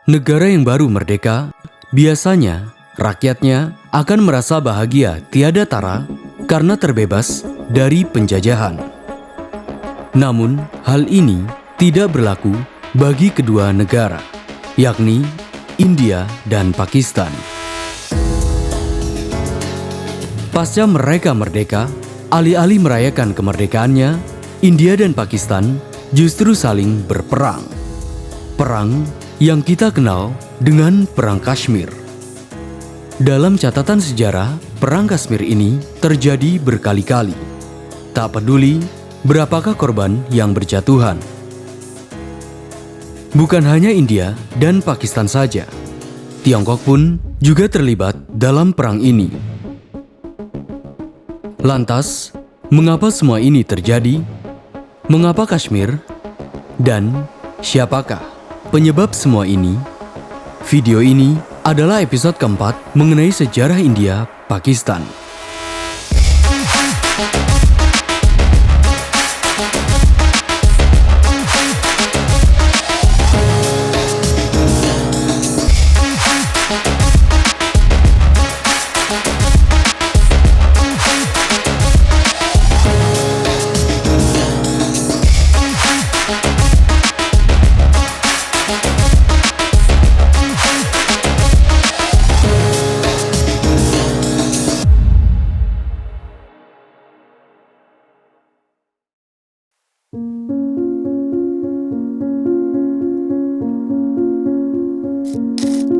Negara yang baru merdeka, biasanya rakyatnya akan merasa bahagia tiada tara karena terbebas dari penjajahan. Namun, hal ini tidak berlaku bagi kedua negara, yakni India dan Pakistan. Pasca mereka merdeka, alih-alih merayakan kemerdekaannya, India dan Pakistan justru saling berperang. Perang yang kita kenal dengan Perang Kashmir. Dalam catatan sejarah, Perang Kashmir ini terjadi berkali-kali. Tak peduli berapakah korban yang berjatuhan. Bukan hanya India dan Pakistan saja, Tiongkok pun juga terlibat dalam perang ini. Lantas, mengapa semua ini terjadi? Mengapa Kashmir? Dan siapakah penyebab semua ini? Video ini adalah episode keempat mengenai sejarah India-Pakistan.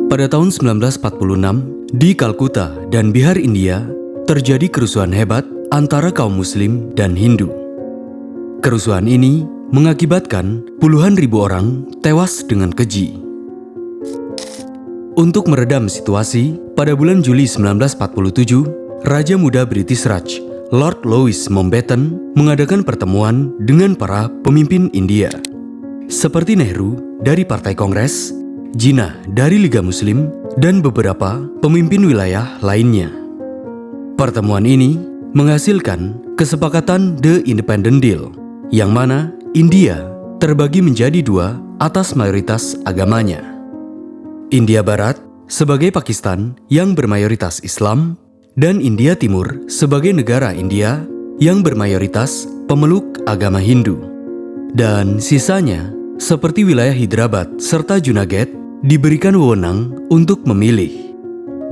Pada tahun 1946, di Kalkuta dan Bihar, India, terjadi kerusuhan hebat antara kaum Muslim dan Hindu. Kerusuhan ini mengakibatkan puluhan ribu orang tewas dengan keji. Untuk meredam situasi, pada bulan Juli 1947, Raja Muda British Raj, Lord Louis Mountbatten, mengadakan pertemuan dengan para pemimpin India, seperti Nehru dari Partai Kongres, Jinnah dari Liga Muslim, dan beberapa pemimpin wilayah lainnya. Pertemuan ini menghasilkan kesepakatan The Independent Deal, yang mana India terbagi menjadi dua atas mayoritas agamanya. India Barat sebagai Pakistan yang bermayoritas Islam, dan India Timur sebagai negara India yang bermayoritas pemeluk agama Hindu. Dan sisanya, seperti wilayah Hyderabad serta Junagadh, diberikan wewenang untuk memilih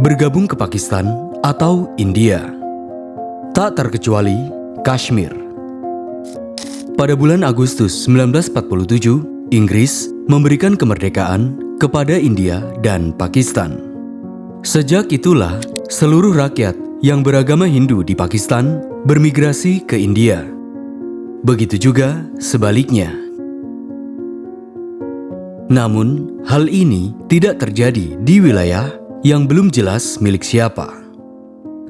bergabung ke Pakistan atau India. Tak terkecuali Kashmir. Pada bulan Agustus 1947, Inggris memberikan kemerdekaan kepada India dan Pakistan. Sejak itulah, seluruh rakyat yang beragama Hindu di Pakistan bermigrasi ke India. Begitu juga sebaliknya. Namun, hal ini tidak terjadi di wilayah yang belum jelas milik siapa,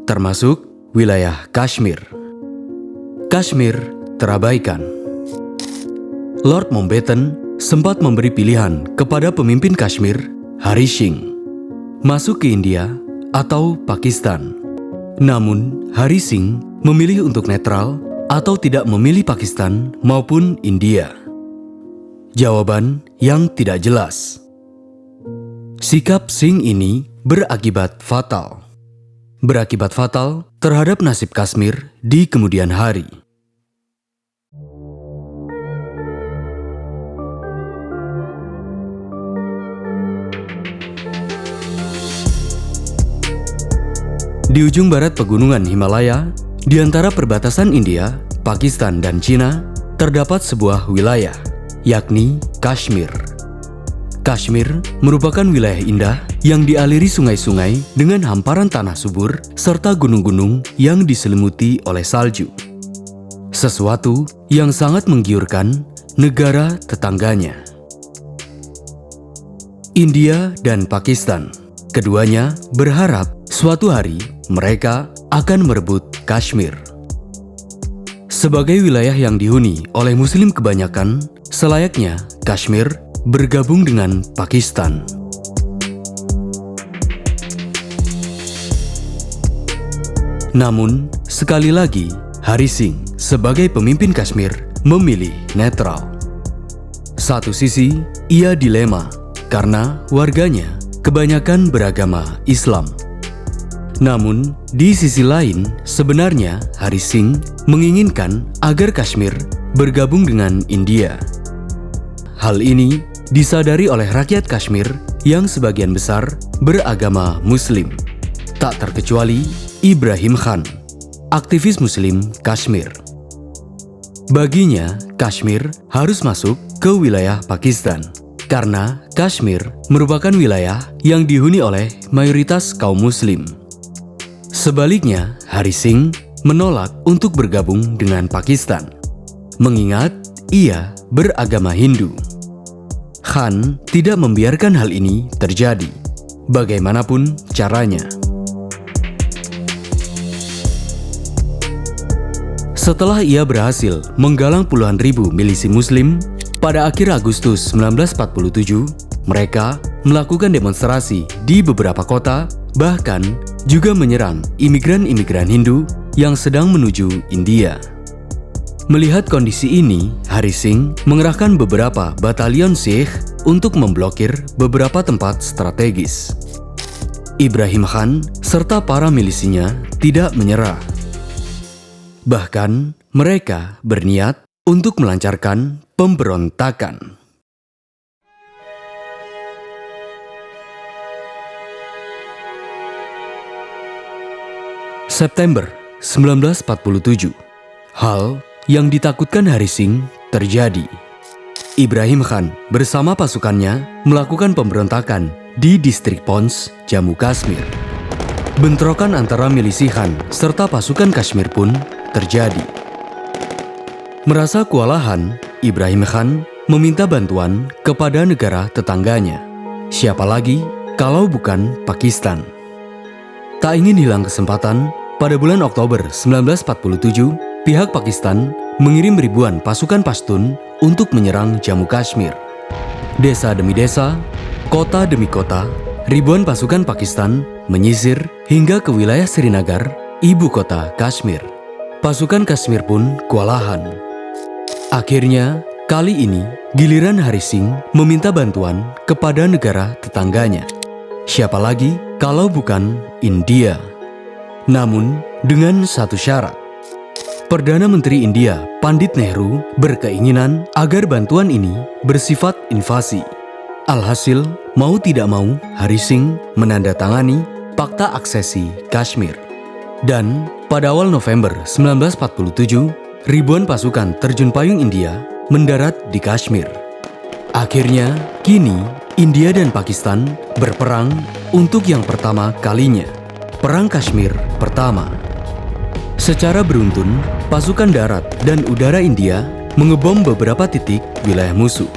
termasuk wilayah Kashmir. Kashmir terabaikan. Lord Mountbatten sempat memberi pilihan kepada pemimpin Kashmir, Hari Singh, masuk ke India atau Pakistan. Namun, Hari Singh memilih untuk netral atau tidak memilih Pakistan maupun India. Jawaban yang tidak jelas. Sikap Singh ini berakibat fatal. Berakibat fatal terhadap nasib Kashmir di kemudian hari. Di ujung barat pegunungan Himalaya, di antara perbatasan India, Pakistan, dan Cina, terdapat sebuah wilayah, yakni Kashmir. Kashmir merupakan wilayah indah yang dialiri sungai-sungai dengan hamparan tanah subur serta gunung-gunung yang diselimuti oleh salju. Sesuatu yang sangat menggiurkan negara tetangganya. India dan Pakistan, keduanya berharap suatu hari mereka akan merebut Kashmir. Sebagai wilayah yang dihuni oleh Muslim kebanyakan, selayaknya Kashmir bergabung dengan Pakistan. Namun, sekali lagi, Hari Singh sebagai pemimpin Kashmir memilih netral. Satu sisi, ia dilema karena warganya kebanyakan beragama Islam. Namun, di sisi lain, sebenarnya Hari Singh menginginkan agar Kashmir bergabung dengan India. Hal ini disadari oleh rakyat Kashmir yang sebagian besar beragama Muslim, tak terkecuali Ibrahim Khan, aktivis Muslim Kashmir. Baginya, Kashmir harus masuk ke wilayah Pakistan, karena Kashmir merupakan wilayah yang dihuni oleh mayoritas kaum Muslim. Sebaliknya, Hari Singh menolak untuk bergabung dengan Pakistan, mengingat ia beragama Hindu. Khan tidak membiarkan hal ini terjadi, bagaimanapun caranya. Setelah ia berhasil menggalang puluhan ribu milisi Muslim, pada akhir Agustus 1947, mereka melakukan demonstrasi di beberapa kota, bahkan juga menyerang imigran-imigran Hindu yang sedang menuju India. Melihat kondisi ini, Hari Singh mengerahkan beberapa batalion Sikh untuk memblokir beberapa tempat strategis. Ibrahim Khan serta para milisinya tidak menyerah. Bahkan, mereka berniat untuk melancarkan pemberontakan. September 1947, hal yang ditakutkan Hari Singh terjadi. Ibrahim Khan bersama pasukannya melakukan pemberontakan di distrik Pons, Jammu Kashmir. Bentrokan antara milisi Khan serta pasukan Kashmir pun terjadi. Merasa kewalahan, Ibrahim Khan meminta bantuan kepada negara tetangganya. Siapa lagi kalau bukan Pakistan? Tak ingin hilang kesempatan, pada bulan Oktober 1947, pihak Pakistan mengirim ribuan pasukan Pashtun untuk menyerang Jammu Kashmir. Desa demi desa, kota demi kota, ribuan pasukan Pakistan menyisir hingga ke wilayah Srinagar, ibu kota Kashmir. Pasukan Kashmir pun kewalahan. Akhirnya, kali ini giliran Hari Singh meminta bantuan kepada negara tetangganya. Siapa lagi kalau bukan India? Namun, dengan satu syarat. Perdana Menteri India, Pandit Nehru, berkeinginan agar bantuan ini bersifat invasi. Alhasil, mau tidak mau, Hari Singh menandatangani Fakta Aksesi Kashmir. Dan pada awal November 1947, ribuan pasukan terjun payung India mendarat di Kashmir. Akhirnya, kini India dan Pakistan berperang untuk yang pertama kalinya. Perang Kashmir pertama. Secara beruntun, pasukan darat dan udara India mengebom beberapa titik wilayah musuh.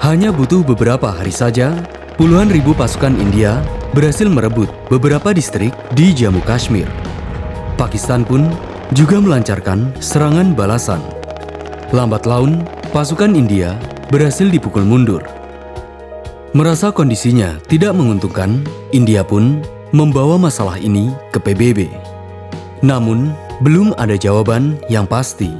Hanya butuh beberapa hari saja, puluhan ribu pasukan India berhasil merebut beberapa distrik di Jammu Kashmir. Pakistan pun juga melancarkan serangan balasan. Lambat laun, pasukan India berhasil dipukul mundur. Merasa kondisinya tidak menguntungkan, India pun membawa masalah ini ke PBB. Namun, belum ada jawaban yang pasti.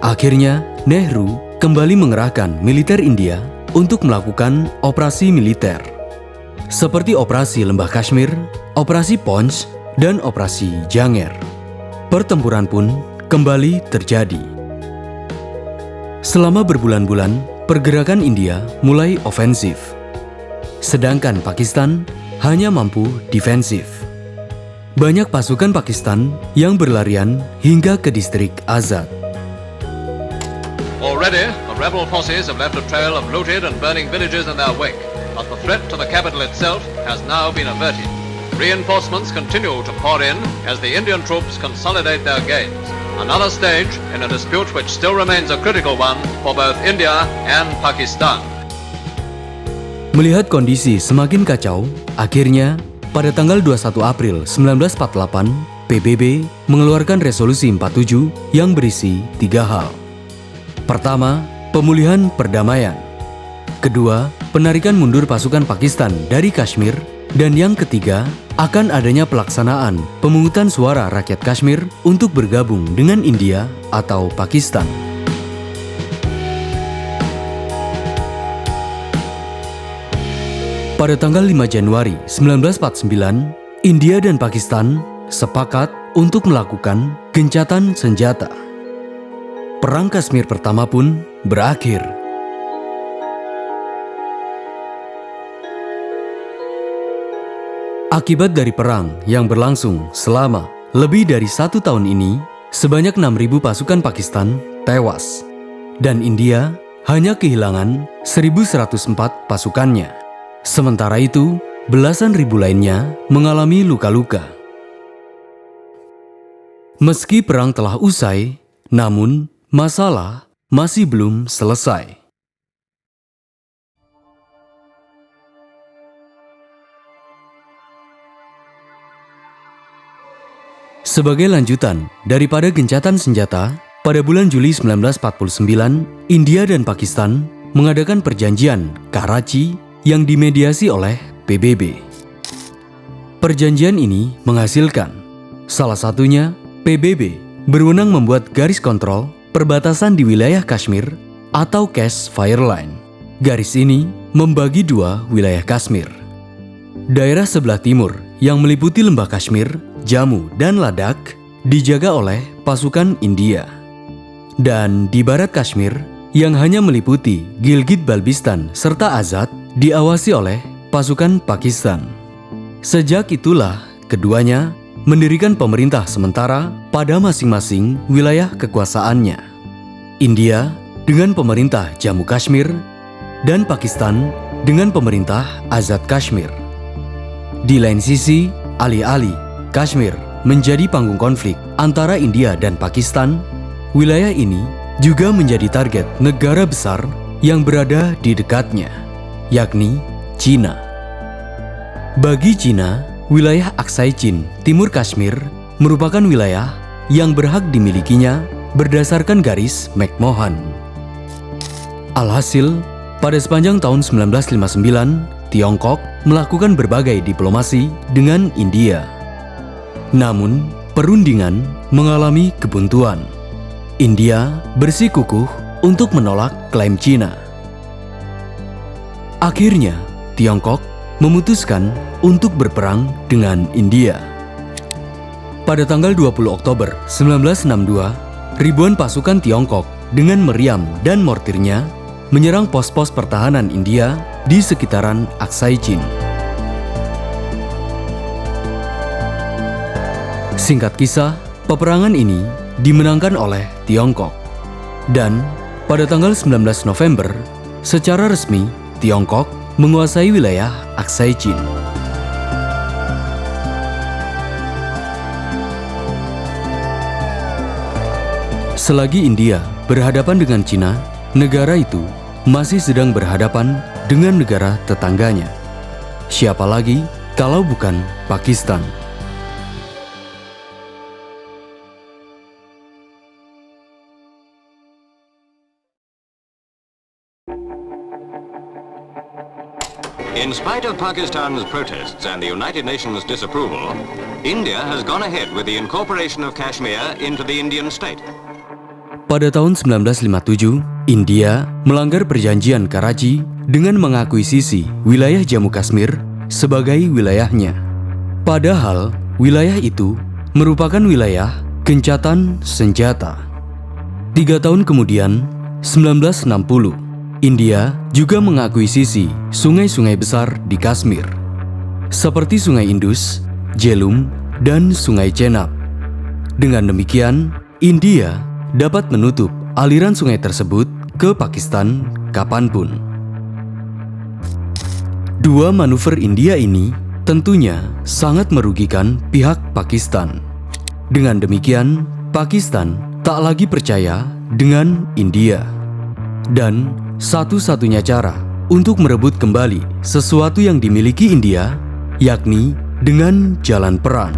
Akhirnya, Nehru kembali mengerahkan militer India untuk melakukan operasi militer. Seperti operasi Lembah Kashmir, operasi Ponch, dan operasi Janger. Pertempuran pun kembali terjadi. Selama berbulan-bulan, pergerakan India mulai ofensif. Sedangkan Pakistan hanya mampu defensif. Banyak pasukan Pakistan yang berlarian hingga ke distrik Azad. Already, the rebel forces have left a trail of looted and burning villages in their wake, but the threat to the capital itself has now been averted. Reinforcements continue to pour in as the Indian troops consolidate their gains. Another stage in a dispute which still remains a critical one for both India and Pakistan. Melihat kondisi semakin kacau, akhirnya pada tanggal 21 April 1948, PBB mengeluarkan resolusi 47 yang berisi 3 hal. Pertama, pemulihan perdamaian. Kedua, penarikan mundur pasukan Pakistan dari Kashmir. Dan yang ketiga, akan adanya pelaksanaan pemungutan suara rakyat Kashmir untuk bergabung dengan India atau Pakistan. Pada tanggal 5 Januari 1949, India dan Pakistan sepakat untuk melakukan gencatan senjata. Perang Kashmir pertama pun berakhir. Akibat dari perang yang berlangsung selama lebih dari 1 tahun ini, sebanyak 6.000 pasukan Pakistan tewas, dan India hanya kehilangan 1.104 pasukannya. Sementara itu, belasan ribu lainnya mengalami luka-luka. Meski perang telah usai, namun masalah masih belum selesai. Sebagai lanjutan daripada gencatan senjata, pada bulan Juli 1949, India dan Pakistan mengadakan perjanjian Karachi yang dimediasi oleh PBB. Perjanjian ini menghasilkan, salah satunya, PBB berwenang membuat garis kontrol perbatasan di wilayah Kashmir atau Cash Fire Line. Garis ini membagi 2 wilayah Kashmir. Daerah sebelah timur yang meliputi lembah Kashmir, Jammu, dan Ladakh dijaga oleh pasukan India. Dan di barat Kashmir yang hanya meliputi Gilgit-Baltistan serta Azad diawasi oleh pasukan Pakistan. Sejak itulah keduanya mendirikan pemerintah sementara pada masing-masing wilayah kekuasaannya. India dengan pemerintah Jammu Kashmir dan Pakistan dengan pemerintah Azad Kashmir. Di lain sisi, alih-alih Kashmir menjadi panggung konflik antara India dan Pakistan, wilayah ini juga menjadi target negara besar yang berada di dekatnya, yakni China. Bagi China, wilayah Aksai Chin, Timur Kashmir, merupakan wilayah yang berhak dimilikinya berdasarkan garis McMahon. Alhasil, pada sepanjang tahun 1959, Tiongkok melakukan berbagai diplomasi dengan India. Namun, perundingan mengalami kebuntuan. India bersikukuh untuk menolak klaim China. Akhirnya, Tiongkok memutuskan untuk berperang dengan India. Pada tanggal 20 Oktober 1962, ribuan pasukan Tiongkok dengan meriam dan mortirnya menyerang pos-pos pertahanan India di sekitaran Aksai Chin. Singkat kisah, peperangan ini dimenangkan oleh Tiongkok. Dan pada tanggal 19 November, secara resmi Tiongkok menguasai wilayah Aksai Chin. Selagi India berhadapan dengan Cina, negara itu masih sedang berhadapan dengan negara tetangganya. Siapa lagi kalau bukan Pakistan? In spite of Pakistan's protests and the United Nations' disapproval, India has gone ahead with the incorporation of Kashmir into the Indian state. Pada tahun 1957, India melanggar perjanjian Karachi dengan mengakuisisi wilayah Jammu Kashmir sebagai wilayahnya. Padahal, wilayah itu merupakan wilayah gencatan senjata. 3 tahun kemudian, 1960, India juga mengakuisisi sungai-sungai besar di Kashmir, seperti Sungai Indus, Jhelum, dan Sungai Chenab. Dengan demikian, India dapat menutup aliran sungai tersebut ke Pakistan kapanpun. Dua manuver India ini tentunya sangat merugikan pihak Pakistan. Dengan demikian, Pakistan tak lagi percaya dengan India. Dan satu-satunya cara untuk merebut kembali sesuatu yang dimiliki India, yakni dengan jalan perang.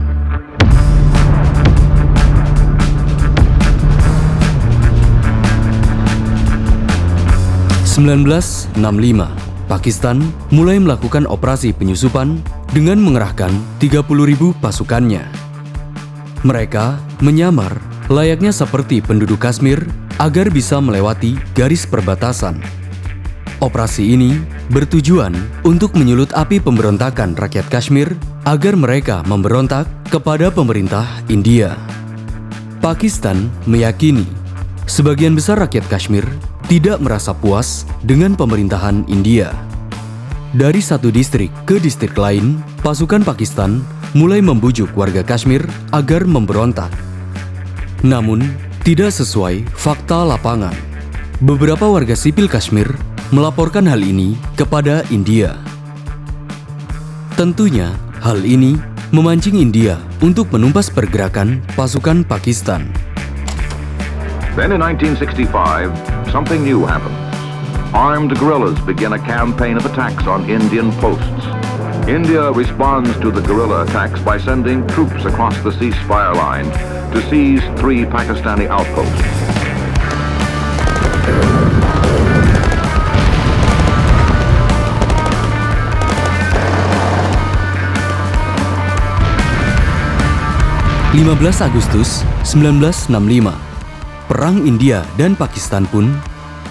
Tahun 1965, Pakistan mulai melakukan operasi penyusupan dengan mengerahkan 30.000 pasukannya. Mereka menyamar layaknya seperti penduduk Kashmir agar bisa melewati garis perbatasan. Operasi ini bertujuan untuk menyulut api pemberontakan rakyat Kashmir agar mereka memberontak kepada pemerintah India. Pakistan meyakini sebagian besar rakyat Kashmir tidak merasa puas dengan pemerintahan India. Dari satu distrik ke distrik lain, pasukan Pakistan mulai membujuk warga Kashmir agar memberontak. Namun, tidak sesuai fakta lapangan. Beberapa warga sipil Kashmir melaporkan hal ini kepada India. Tentunya, hal ini memancing India untuk menumpas pergerakan pasukan Pakistan. Then in 1965, something new happened. Armed guerrillas begin a campaign of attacks on Indian posts. India responds to the guerrilla attacks by sending troops across the ceasefire line to seize 3 Pakistani outposts. Agustus 1965, Perang India dan Pakistan pun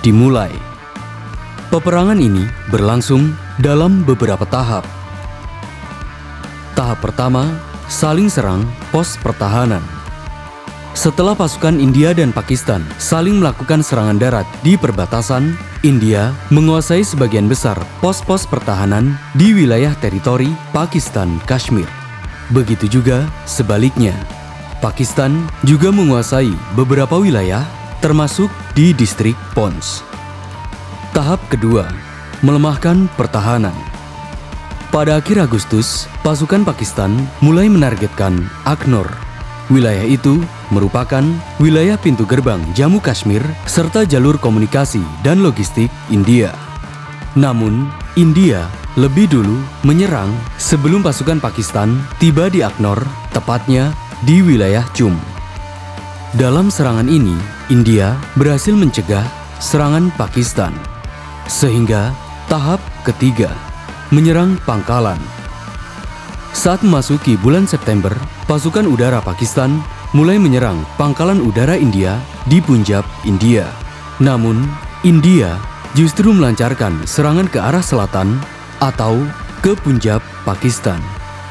dimulai. Peperangan ini berlangsung dalam beberapa tahap. Tahap pertama, saling serang pos pertahanan. Setelah pasukan India dan Pakistan saling melakukan serangan darat di perbatasan, India menguasai sebagian besar pos-pos pertahanan di wilayah teritori Pakistan Kashmir. Begitu juga sebaliknya. Pakistan juga menguasai beberapa wilayah termasuk di distrik Pons. Tahap kedua, melemahkan pertahanan. Pada akhir Agustus, pasukan Pakistan mulai menargetkan Aknor. Wilayah itu merupakan wilayah pintu gerbang Jammu Kashmir serta jalur komunikasi dan logistik India. Namun, India lebih dulu menyerang sebelum pasukan Pakistan tiba di Aknor, tepatnya di wilayah Chum. Dalam serangan ini, India berhasil mencegah serangan Pakistan. Sehingga tahap ketiga, menyerang pangkalan. Saat memasuki bulan September, pasukan udara Pakistan mulai menyerang pangkalan udara India di Punjab, India. Namun, India justru melancarkan serangan ke arah selatan atau ke Punjab, Pakistan.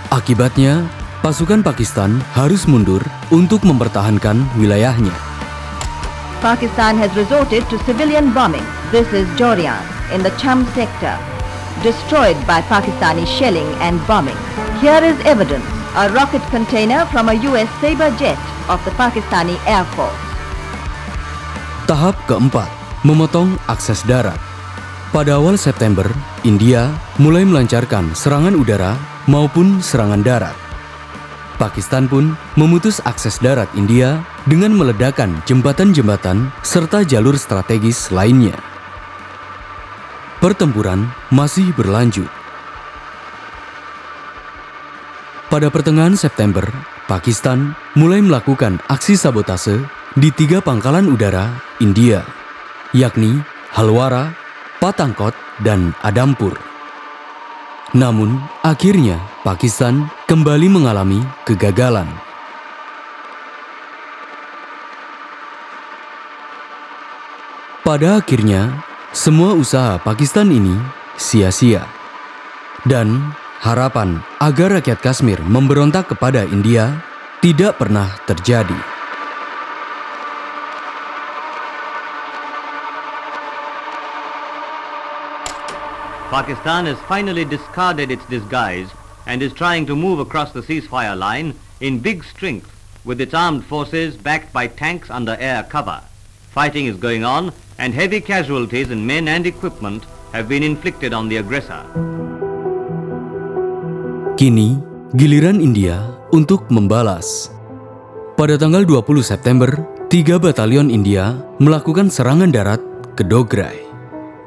Akibatnya, pasukan Pakistan harus mundur untuk mempertahankan wilayahnya. Pakistan has resorted to civilian bombing. This is Jorian in the Cham sector, destroyed by Pakistani shelling and bombing. Here is evidence, a rocket container from a US Sabre jet of the Pakistani Air Force. Tahap keempat, memotong akses darat. Pada awal September, India mulai melancarkan serangan udara maupun serangan darat. Pakistan pun memutus akses darat India dengan meledakkan jembatan-jembatan serta jalur strategis lainnya. Pertempuran masih berlanjut. Pada pertengahan September, Pakistan mulai melakukan aksi sabotase di 3 pangkalan udara India, yakni Halwara, Pathankot, dan Adampur. Namun, akhirnya Pakistan kembali mengalami kegagalan. Pada akhirnya, semua usaha Pakistan ini sia-sia. Dan harapan agar rakyat Kashmir memberontak kepada India tidak pernah terjadi. Pakistan has finally discarded its disguise and is trying to move across the ceasefire line in big strength with its armed forces backed by tanks under air cover. Fighting is going on and heavy casualties in men and equipment have been inflicted on the aggressor. Kini, giliran India untuk membalas. Pada tanggal 20 September, 3 batalion India melakukan serangan darat ke Dograi.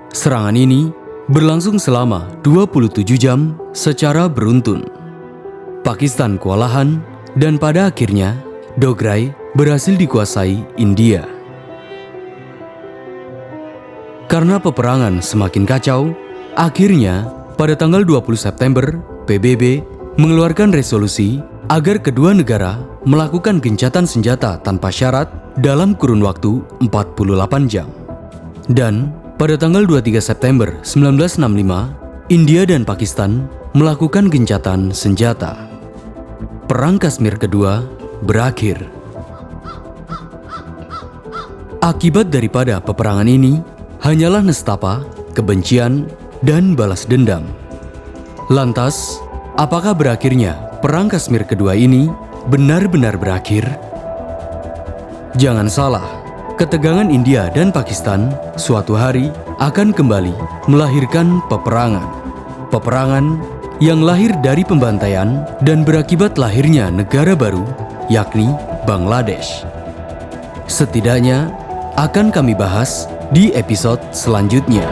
Serangan ini berlangsung selama 27 jam secara beruntun. Pakistan kewalahan dan pada akhirnya Dograi berhasil dikuasai India. Karena peperangan semakin kacau, akhirnya pada tanggal 20 September, PBB mengeluarkan resolusi agar kedua negara melakukan gencatan senjata tanpa syarat dalam kurun waktu 48 jam. Dan Pada tanggal 23 September 1965, India dan Pakistan melakukan gencatan senjata. Perang Kashmir kedua berakhir. Akibat daripada peperangan ini hanyalah nestapa, kebencian, dan balas dendam. Lantas, apakah berakhirnya Perang Kashmir kedua ini benar-benar berakhir? Jangan salah, ketegangan India dan Pakistan suatu hari akan kembali melahirkan peperangan. Peperangan yang lahir dari pembantaian dan berakibat lahirnya negara baru, yakni Bangladesh. Setidaknya akan kami bahas di episode selanjutnya.